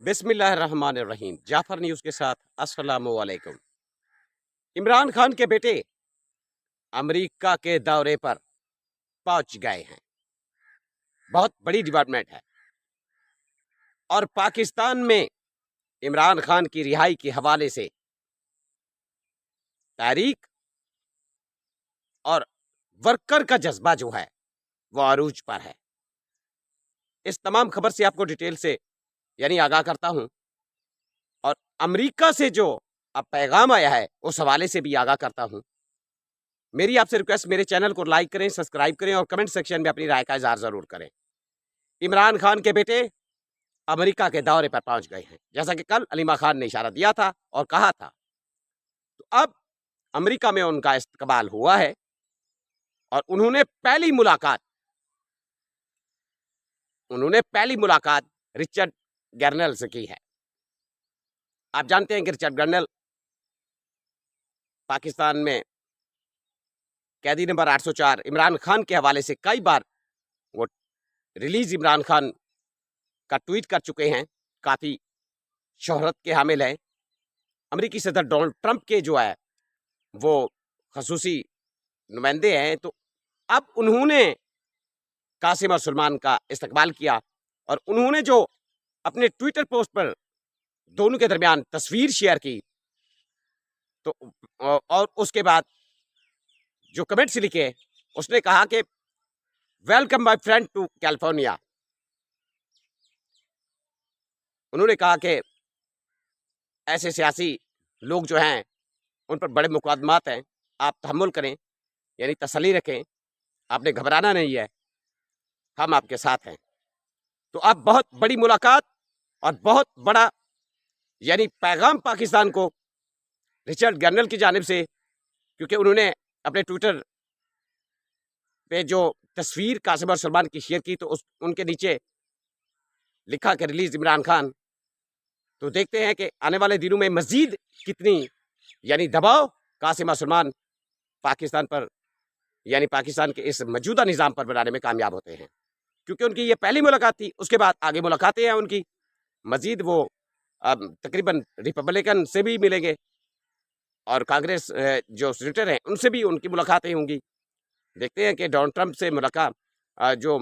بسم اللہ الرحمن الرحیم۔ جعفر نیوز کے ساتھ السلام علیکم۔ عمران خان کے بیٹے امریکہ کے دورے پر پہنچ گئے ہیں، بہت بڑی ڈیولپمنٹ ہے، اور پاکستان میں عمران خان کی رہائی کے حوالے سے تحریک اور ورکر کا جذبہ جو ہے وہ عروج پر ہے۔ اس تمام خبر سے آپ کو ڈیٹیل سے آگاہ کرتا ہوں، اور امریکہ سے جو اب پیغام آیا ہے اس حوالے سے بھی آگاہ کرتا ہوں۔ میری آپ سے ریکویسٹ، میرے چینل کو لائک کریں، سبسکرائب کریں اور کمنٹ سیکشن میں اپنی رائے کا اظہار ضرور کریں۔ عمران خان کے بیٹے امریکہ کے دورے پر پہنچ گئے ہیں، جیسا کہ کل علیمہ خان نے اشارہ دیا تھا اور کہا تھا۔ تو اب امریکہ میں ان کا استقبال ہوا ہے، اور انہوں نے پہلی ملاقات رچرڈ گرنل سے کی ہے۔ آپ جانتے ہیں کہ رچرڈ گرنل پاکستان میں قیدی نمبر 804 عمران خان کے حوالے سے کئی بار وہ ریلیز عمران خان کا ٹویٹ کر چکے ہیں، کافی شہرت کے حامل ہیں۔ امریکی صدر ڈونلڈ ٹرمپ کے جو ہے وہ خصوصی نمائندے ہیں، تو اب انہوں نے قاسم اور سلمان کا استقبال کیا، اور انہوں نے جو اپنے ٹویٹر پوسٹ پر دونوں کے درمیان تصویر شیئر کی، تو اور اس کے بعد جو کمنٹس لکھے، اس نے کہا کہ welcome my friend to California. انہوں نے کہا کہ ایسے سیاسی لوگ جو ہیں ان پر بڑے مقدمات ہیں، آپ تحمل کریں، یعنی تسلی رکھیں، آپ نے گھبرانا نہیں ہے، ہم آپ کے ساتھ ہیں۔ تو اب بہت بڑی ملاقات اور بہت بڑا پیغام پاکستان کو رچرڈ گرنل کی جانب سے، کیونکہ انہوں نے اپنے ٹویٹر پہ جو تصویر قاسم اور سلمان کی شیئر کی، تو ان کے نیچے لکھا کہ ریلیز عمران خان۔ تو دیکھتے ہیں کہ آنے والے دنوں میں مزید کتنی دباؤ قاسم اور سلمان پاکستان پر، پاکستان کے اس موجودہ نظام پر بنانے میں کامیاب ہوتے ہیں، کیونکہ ان کی یہ پہلی ملاقات تھی۔ اس کے بعد آگے ملاقاتیں ہیں ان کی، مزید وہ تقریباً ریپبلکن سے بھی ملیں گے، اور کانگریس جو سینیٹر ہیں ان سے بھی ان کی ملاقاتیں ہوں گی۔ دیکھتے ہیں کہ ڈونلڈ ٹرمپ سے ملاقات جو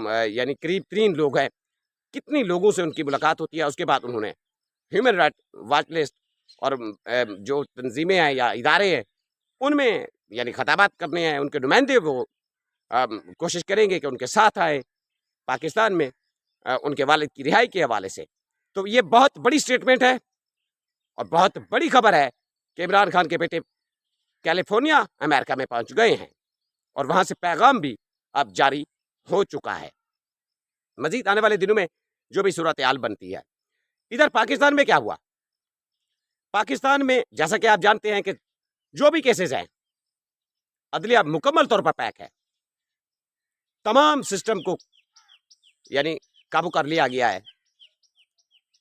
قریب ترین لوگ ہیں، کتنی لوگوں سے ان کی ملاقات ہوتی ہے۔ اس کے بعد انہوں نے ہیومن رائٹ واچ لسٹ اور جو تنظیمیں ہیں یا ادارے ہیں ان میں خطابات کرنے ہیں، ان کے نمائندے وہ کوشش کریں گے کہ ان کے ساتھ آئے پاکستان میں ان کے والد کی رہائی کے حوالے سے۔ تو یہ بہت بڑی سٹیٹمنٹ ہے اور بہت بڑی خبر ہے کہ عمران خان کے بیٹے کیلیفورنیا امریکہ میں پہنچ گئے ہیں، اور وہاں سے پیغام بھی اب جاری ہو چکا ہے۔ مزید آنے والے دنوں میں جو بھی صورتحال بنتی ہے۔ ادھر پاکستان میں کیا ہوا؟ پاکستان میں جیسا کہ آپ جانتے ہیں کہ جو بھی کیسز ہیں، عدلیہ مکمل طور پر پیک ہے، تمام سسٹم کو قابو کر لیا گیا ہے،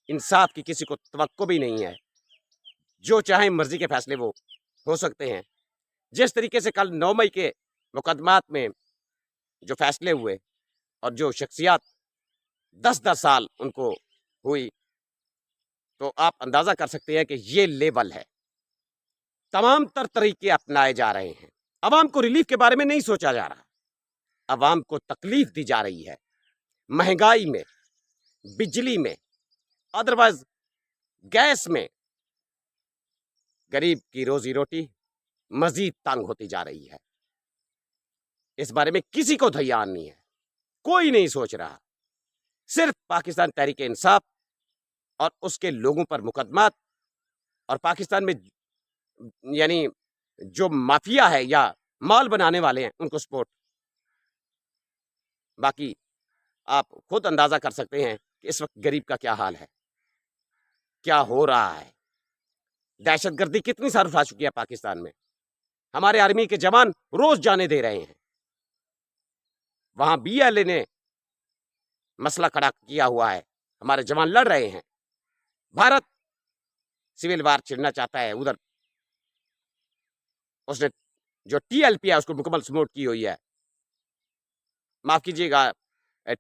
انصاف کی کسی کو توقع بھی نہیں ہے، جو چاہیں مرضی کے فیصلے وہ ہو سکتے ہیں۔ جس طریقے سے کل 9 مئی کے مقدمات میں جو فیصلے ہوئے اور جو شخصیات 10 سال ان کو ہوئی، تو آپ اندازہ کر سکتے ہیں کہ یہ لیول ہے۔ تمام تر طریقے اپنائے جا رہے ہیں، عوام کو ریلیف کے بارے میں نہیں سوچا جا رہا، عوام کو تکلیف دی جا رہی ہے، مہنگائی میں، بجلی میں، ادروائز گیس میں۔ غریب کی روزی روٹی مزید تنگ ہوتی جا رہی ہے، اس بارے میں کسی کو دھیان نہیں ہے، کوئی نہیں سوچ رہا۔ صرف پاکستان تحریک انصاف اور اس کے لوگوں پر مقدمات، اور پاکستان میں جو مافیا ہے یا مال بنانے والے ہیں ان کو سپورٹ۔ باقی آپ خود اندازہ کر سکتے ہیں کہ اس وقت غریب کا کیا حال ہے، کیا ہو رہا ہے۔ دہشت گردی کتنی سر اٹھا چکی ہے پاکستان میں، ہمارے آرمی کے جوان روز جانے دے رہے ہیں، وہاں بی ایل اے نے مسئلہ کھڑا کیا ہوا ہے، ہمارے جوان لڑ رہے ہیں۔ بھارت سول وار چھڑنا چاہتا ہے، ادھر اس نے جو ٹی ایل پی ہے اس کو مکمل سپورٹ کی ہوئی ہے، معاف کیجیے گا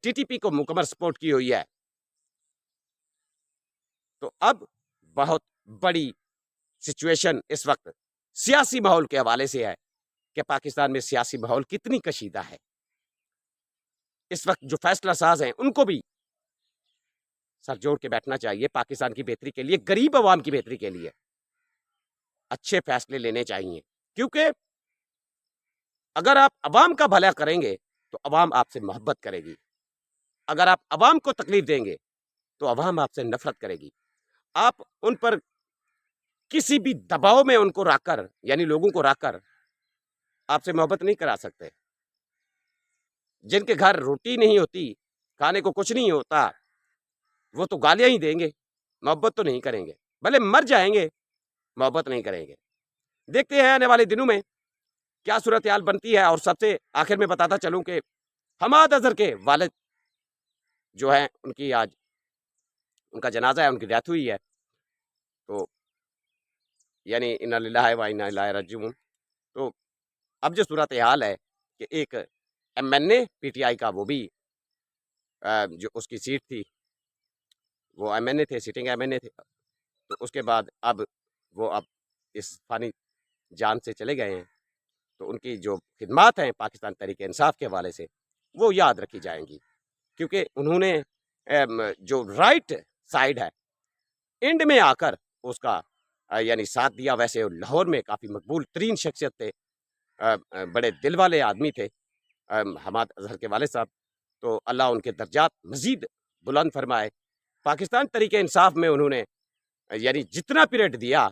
ٹی ٹی پی کو مکمل سپورٹ کی ہوئی ہے۔ تو اب بہت بڑی سچویشن اس وقت سیاسی ماحول کے حوالے سے ہے کہ پاکستان میں سیاسی ماحول کتنی کشیدہ ہے. اس وقت جو فیصلہ ساز ہیں ان کو بھی سر جوڑ کے بیٹھنا چاہیے پاکستان کی بہتری کے لیے، غریب عوام کی بہتری کے لیے اچھے فیصلے لینے چاہیے. کیونکہ اگر آپ عوام کا بھلا کریں گے تو عوام آپ سے محبت کرے گی. اگر آپ عوام کو تکلیف دیں گے تو عوام آپ سے نفرت کرے گی. آپ ان پر کسی بھی دباؤ میں ان کو رکھ کر، یعنی لوگوں کو رکھ کر آپ سے محبت نہیں کرا سکتے. جن کے گھر روٹی نہیں ہوتی، کھانے کو کچھ نہیں ہوتا، وہ تو گالیاں ہی دیں گے، محبت تو نہیں کریں گے. بھلے مر جائیں گے، محبت نہیں کریں گے. دیکھتے ہیں آنے والے دنوں میں کیا صورتحال بنتی ہے. اور سب سے آخر میں بتاتا چلوں کہ حماد اظہر کے والد جو ہیں ان کی آج ان کا جنازہ ہے، ان کی ڈیتھ ہوئی ہے. تو یعنی انا للہ و انا الیہ راجعون. تو اب جو صورتحال ہے کہ ایک M N A P T I کا، وہ بھی جو اس کی سیٹ تھی، وہ ایم این اے تھے، سٹنگ ایم این اے تھے. تو اس کے بعد اب وہ اس فانی جان سے چلے گئے ہیں. تو ان کی جو خدمات ہیں پاکستان تحریک انصاف کے حوالے سے وہ یاد رکھی جائیں گی. کیونکہ انہوں نے جو رائٹ سائڈ ہے اینڈ میں آ کر اس کا یعنی ساتھ دیا. ویسے لاہور میں کافی مقبول ترین شخصیت تھے، بڑے دل والے آدمی تھے حماد اظہر کے والد صاحب. تو اللہ ان کے درجات مزید بلند فرمائے. پاکستان تحریک انصاف میں انہوں نے یعنی جتنا پیریڈ دیا،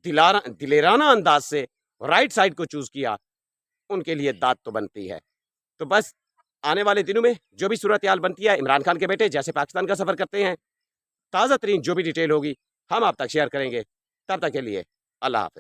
دلیرانہ انداز سے رائٹ سائڈ کو چوز کیا، ان کے لیے داد تو بنتی ہے. تو بس آنے والے دنوں میں جو بھی صورتحال بنتی ہے، عمران خان کے بیٹے جیسے پاکستان کا سفر کرتے ہیں، تازہ ترین جو بھی ڈیٹیل ہوگی ہم آپ تک شیئر کریں گے. تب تک کے لیے اللہ حافظ.